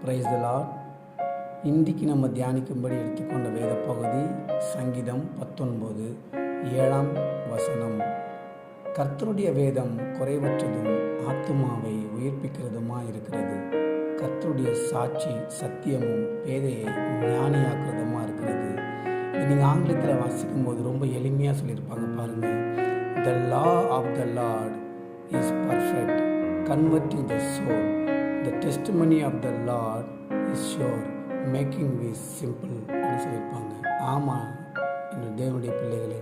Praise the Lord. இன்றைக்கு நம்ம தியானிக்கும்படி எடுத்துக்கொண்ட வேத பகுதி சங்கீதம் 19 7ஆம் வசனம். கர்த்தருடைய வேதம் குறைவற்றதும் ஆத்துமாவை உயிர்ப்பிக்கிறதுமாக இருக்கிறது. கர்த்தருடைய சாட்சி சத்தியமும் பேதையை ஞானியாக்குறதுமாக இருக்கிறது. இது நீங்கள் ஆங்கிலத்தில் வாசிக்கும் போது ரொம்ப எளிமையாக சொல்லியிருப்பாங்க பாருங்கள். The law of the Lord is perfect, converting the soul. The testimony of the Lord is sure, making ways simple அப்படின்னு சொல்லியிருப்பாங்க. ஆமாம், என்னுடைய தேவனுடைய பிள்ளைகளே,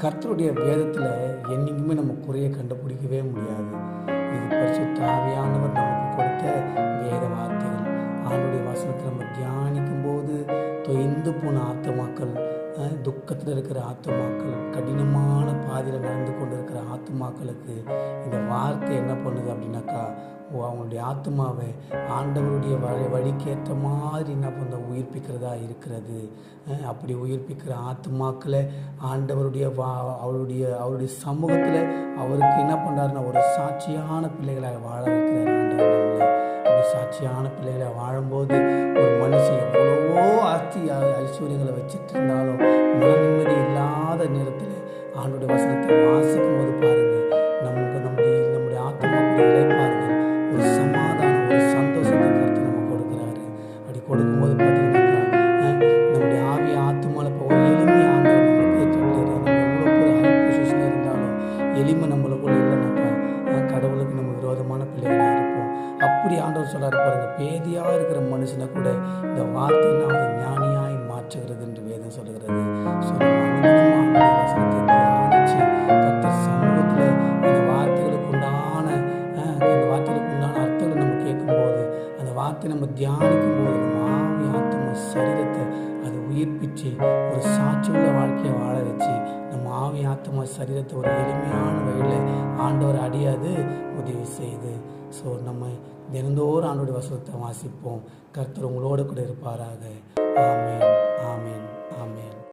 கர்த்தருடைய வேதத்தில் என்றைக்குமே நம்ம குறைய கண்டுபிடிக்கவே முடியாது. இது பரிசுத்த ஆவியானவர் நமக்கு கொடுத்த வேத வார்த்தைகள். ஆண்டுடைய வசனத்தை நம்ம தியானிக்கும் போது தொய்ந்து போன ஆத்துமாக்கள், துக்கத்தில் இருக்கிற ஆத்துமாக்கள், கடினமான பாதையில் நடந்து கொண்டு இருக்கிற ஆத்துமாக்களுக்கு இந்த வார்த்தை என்ன பண்ணுது அப்படின்னாக்கா, அவங்களுடைய ஆத்மாவை ஆண்டவருடைய வழிக்கேற்ற மாதிரி என்ன பண்ண உயிர்ப்பிக்கிறதா இருக்கிறது. அப்படி உயிர்ப்பிக்கிற ஆத்மாக்களை ஆண்டவருடைய அவருடைய சமூகத்தில் அவருக்கு என்ன பண்ணுறாருன்னா ஒரு சாட்சியான பிள்ளைகளாக வாழ வைக்கிறார் ஆண்டவர் நம்மளை. அப்படி சாட்சியான பிள்ளைகளை வாழும்போது ஒரு மனுஷன் எவ்வளவோ ஆஸ்தி ஐஸ்வர்யங்களை வச்சுட்டு இருந்தாலும் மன நிம்மதி இல்லாத நேரத்தில் ஆண்டோடைய வசனத்தை வாசிக்கும் போது பாருங்கள், நம்முடைய ஆத்மாவுடைய இளைப்பாறுதல், ஒரு சமாதானம், ஒரு சந்தோஷத்தை கருத்து நம்ம கொடுக்குறாரு. அப்படி கொடுக்கும்போது பார்த்தீங்கன்னாக்கா நம்முடைய ஆவி ஆத்மாவில் இப்போ ஒரு எளிமை ஆண்டவர் நமக்கு சொல்லிடுறாரு. நம்ம எவ்வளோ ஒரு ஹை பொசிஷனில் இருந்தாலும் எளிமை நம்மளுக்குள்ள இல்லைனாக்கா கடவுளுக்கு நம்ம விரோதமான பிள்ளைகளாக இருப்போம். அப்படி ஆண்டவர் சொல்கிறாரு பாருங்கள், பேதியாக இருக்கிற மனுஷனை கூட இந்த வார்த்தை அவர் ஞானியாய் மாற்றுகிறது என்று வேதம் சொல்கிறது. ஸோ நம்ம வசனத்தை தியானிச்சு கர்த்தர் சமூகத்தில் அந்த வார்த்தைகளுக்கு உண்டான அர்த்தங்களை நம்ம கேட்கும்போது, அந்த வார்த்தை நம்ம தியானிக்கும் போது நம்ம ஆவி ஆத்மா சரீரத்தை அது உயிர்ப்பிச்சு ஒரு சாட்சியுள்ள வாழ்க்கையை வாழ வச்சு நம்ம ஆவி ஆத்மா சரீரத்தை ஒரு எளிமையான வழியில் ஆண்டவர் அடியாது உதவி செய்து. ஸோ நம்ம தினந்தோறும் ஆண்டோட வசனத்தை வாசிப்போம். கர்த்தர் உங்களோடு கூட இருப்பாராக. ஆமேன், ஆமேன்.